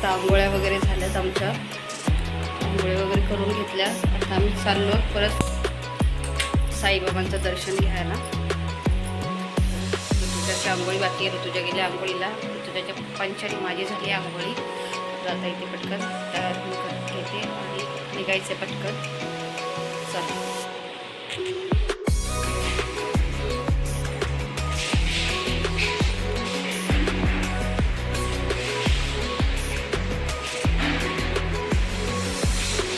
मस्त आंघोळ्या वगैरे झाल्यात आमच्या. आंघोळ्या वगैरे करून घेतल्या. आता आम्ही चाललो परत साईबाबांचं दर्शन घ्यायला. ऋतुजाची आंघोळी बाकी आहे. ऋतुजा गेली आंघोळीला. ऋतुजाच्या पप्पांची आणि माझी झाली आंघोळी. तर आता इथे पटकन तयार घेते आणि निघायचे पटकन. चला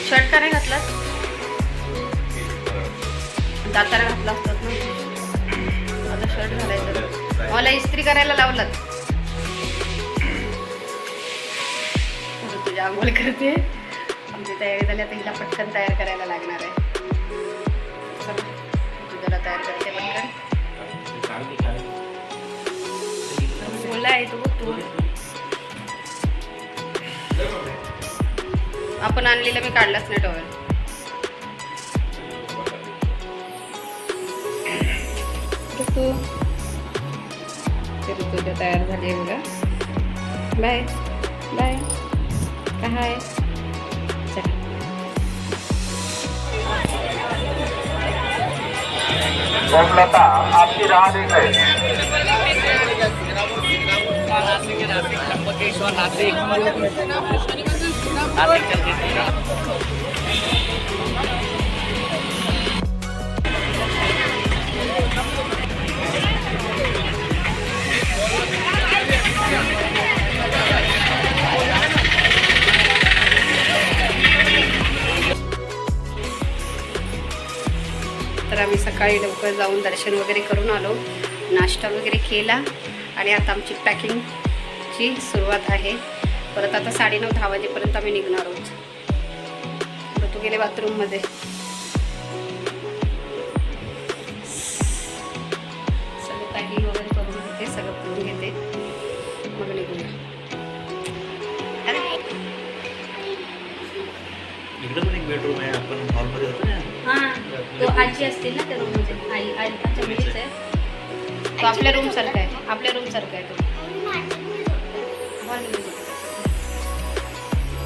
शर्ट का नाही घातलात? दातारा घातला असतात ना. आता शर्ट घालायचं. मला इस्त्री करायला लावलात. तुझ्या आंघोळ करते. आमची तयारी झाली. आता हिला पटकन तयार करायला लागणार आहे. तुझ्याला तयार करते पटकन. बोला आहे तू आपण आणलेलं मी काढलाच नाही टॉवेल. तू तुझ्या तयार झाली आहे बघा. Bye bye. काय आहे? चल सोमलता आपकी राह देख रहे तर आम्ही सकाळी लवकर जाऊन दर्शन वगैरे करून आलो. नाश्ता वगैरे केला आणि आता आमची पॅकिंगची सुरुवात आहे. परत आता 9:30-10 वाजेपर्यंत आम्ही निघणार आहोत. तर तू गेले बाथरूममध्ये. सगळं पॅकिंग वगैरे करून घेते. सगळं करून घेते मग निघूया. इकडे पण एक बेडरूम आहे. आपण हॉलमध्ये होतो ना. हां तो आजी असतील ना त्या रूममध्ये. आईच्या मुलीच आहे. तो आपल्या रूम सारखा आहे. आपल्या रूम सारखा आहे तो.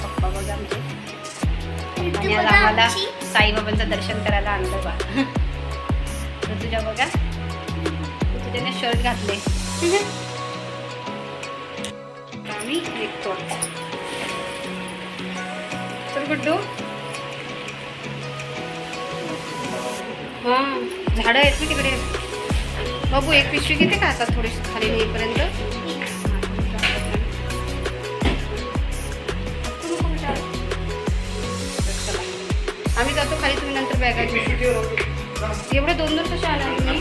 पप्पा बघा आमचे. आणि आज आम्हाला साईबाबांचं दर्शन करायला आणलं बा. तुझ्या बघा तुझ्याने शर्ट घातले. आम्ही निघतो. चल गुड्डू. हां झाडं आहेत ना तिकडे. बाबू एक पिशवी घेते का आता थोडीशी खाली येईपर्यंत. आम्ही जातो खाली. तुम्ही नंतर बॅगा घेऊ. एवढे 2 कसे आणा तुम्ही.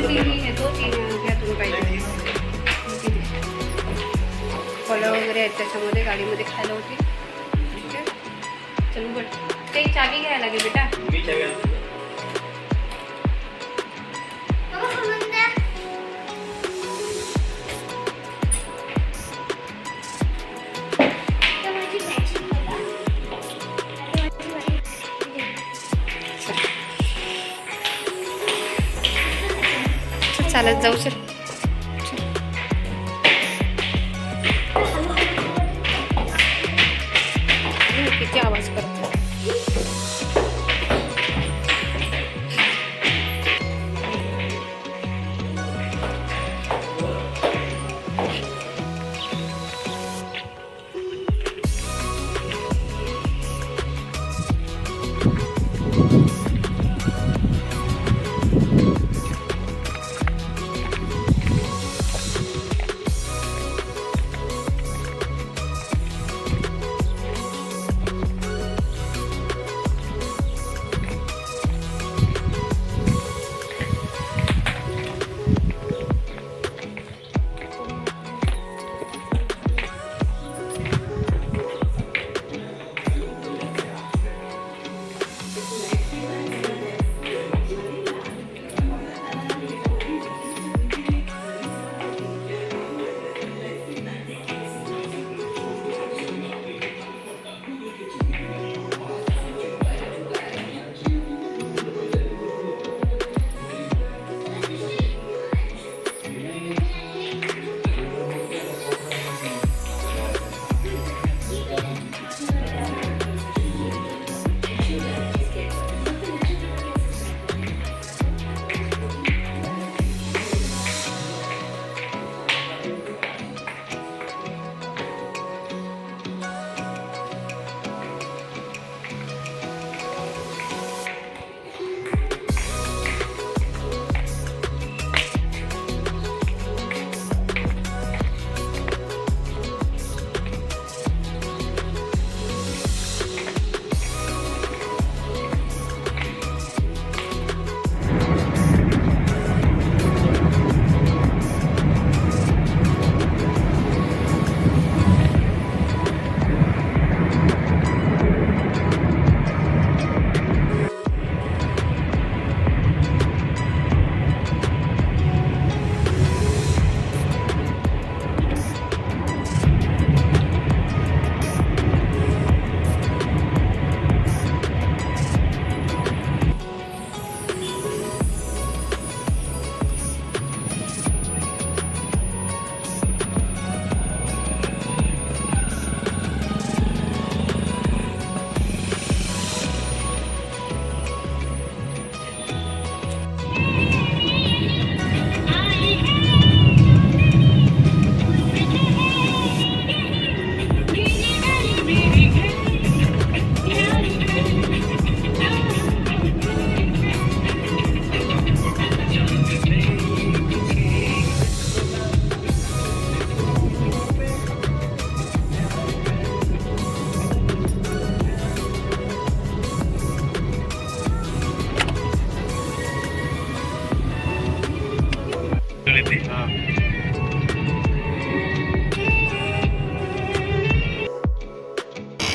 3 येतो. 3 घ्या तुम्ही पाहिजे. फळं वगैरे आहेत त्याच्यामध्ये. गाडीमध्ये खायला होती. ठीक आहे चल बट ते चावी घ्यायला लागेल बेटा. चालत जाऊ. सर किती आवाज करतो.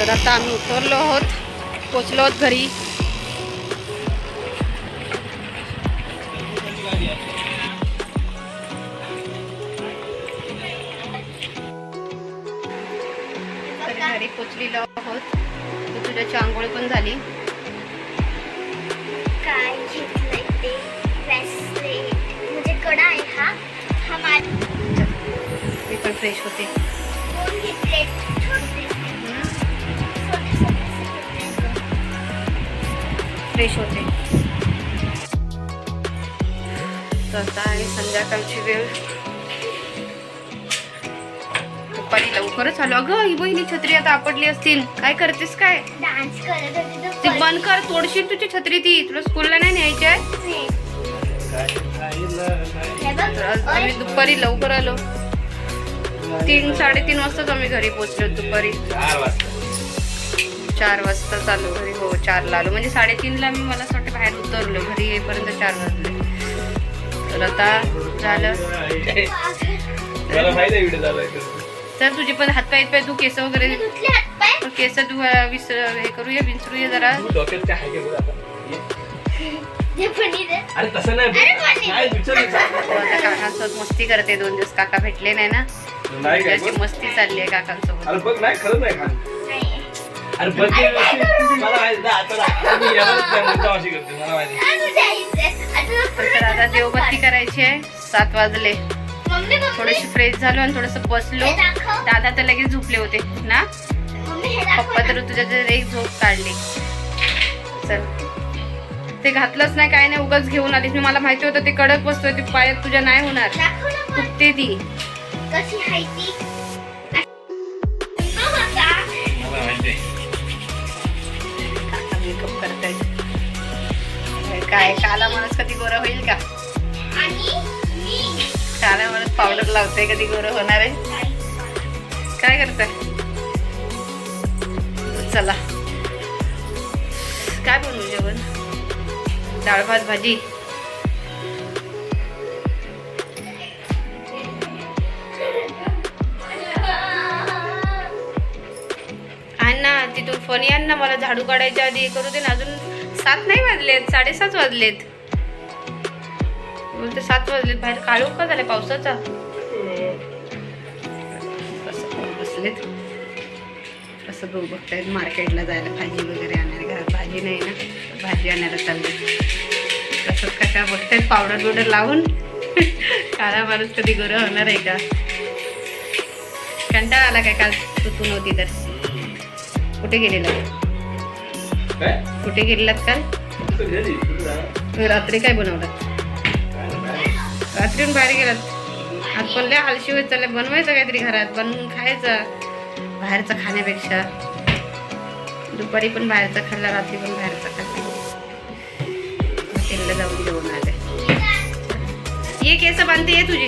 तर आता आम्ही उतरलो आहोत, पोचलो आहोत घरी. तर घरी पोचलेलो आहोत. तर तुझ्याची आंघोळ पण झाली. काय घेतलंय ते ब्रेसलेट म्हणजे कडा आहे हा हा माझा मी पण फ्रेश होते. दोन घेतले छोटे फ्रेश होते. तर आता आहे संध्याकाळची वेळ. दुपारी लवकरच आलो. अगं ही बहिणी छत्री आता आपटली असतील. काय करतेस काय? डान्स करत होते ती बंद कर, तोडशील तुझी छत्री. ती तुला स्कूलला नाही न्यायची आहे. हे बघ तर आज आम्ही दुपारी लवकर आलो. 3-3:30 वाजताच आम्ही घरी पोहोचलो. दुपारी 4 वाजता चालू घरी. हो 4ला आलो म्हणजे 3:30ला मी मला असं वाटतं बाहेर उतरलो. घरी येईपर्यंत 4 वाजले. तर आता झालं. मला माहिती आहे व्हिडिओ चालू आहे. तर तुझे पण हातपाय तू केस वगैरे धुतले हातपाय केस तू हे करूया विसरूया जरा. तू डोक्यात काय आहे का बघ आता. जे पनीर आहे. अरे तसं नाही अरे पनीर. काय विचार आता काकांसोबत मस्ती करते. 2 दिवस काका भेटले नाही ना. नाही काय त्याची मस्ती चालली आहे काकांसोबत. अरे बघ नाही खरंच नाही खान. नाही. अरे बघ मला माहिती ना आता मी येणारच नाही म्हणतो अशी करते मला माहिती. अरे तुझ्या आईचे. तर आता देवबत्ती करायची आहे. 7 वाजले. मम्मी मम्मी थोडीशी फ्रेश झालो आणि थोडंसं बसलो. हे दाखव. दादा तर लगेच झोपले होते ना. मम्मी हे दाखव पप्पा ना. तर तुझ्या जर एक झोप काढली. चल ते घातलंच नाही काय नाही उगाच घेऊन आलीस. मी मला माहिती होतं ते कडक वस्तू आहे. ते पायात तुझ्या नाही होणार. दाखव ना पण. फुटते ती. कशी आहे ती मम्मा का? मला माहिती आहे. काका मेकअप करतायत. काय काला माणूस कधी गोरा होईल का? आणि मी काला माणूस पावडर लावते कधी गोरा होणार आहे? काय करताय? चला काय बनवू जेवण? डाळ भात भाजी. आण ना तिथून फोन आण ना. मला झाडू काढायच्या आधी हे करू दे ना. अजून 7 नाही वाजलेत. 7:30 वाजलेत. बोलते 7 वाजलेत. बाहेर काळोख का झालाय पावसाचा. कसं बसलेत असं बघू बघतायत. मार्केटला जायला भाजी वगैरे आणायला. घरात भाजी नाही ना. भाजी आणायला चालले. तसंच काका बघतायत पावडर बिवडर लावून. काळा माणूस कधी गोरा होणार आहे का? कंटाळा आला काय काल तू नव्हती तर? कुठे गेलेला? काय कुठे गेलेलात काल? तू घरी तू जा. रात्री काय बनवलं? काय नाही. रात्रीहून बाहेर गेलात. आज पण लय आळशी होत चालले. बनवायचं काहीतरी घरात बनवून खायचं बाहेरचं खाण्यापेक्षा. दुपारी पण बाहेरचं खाल्लं, रात्री पण बाहेरचं खाल्लं. हॉटेलला जाऊन जेवण आले. ये केस बांधते ये तुझी.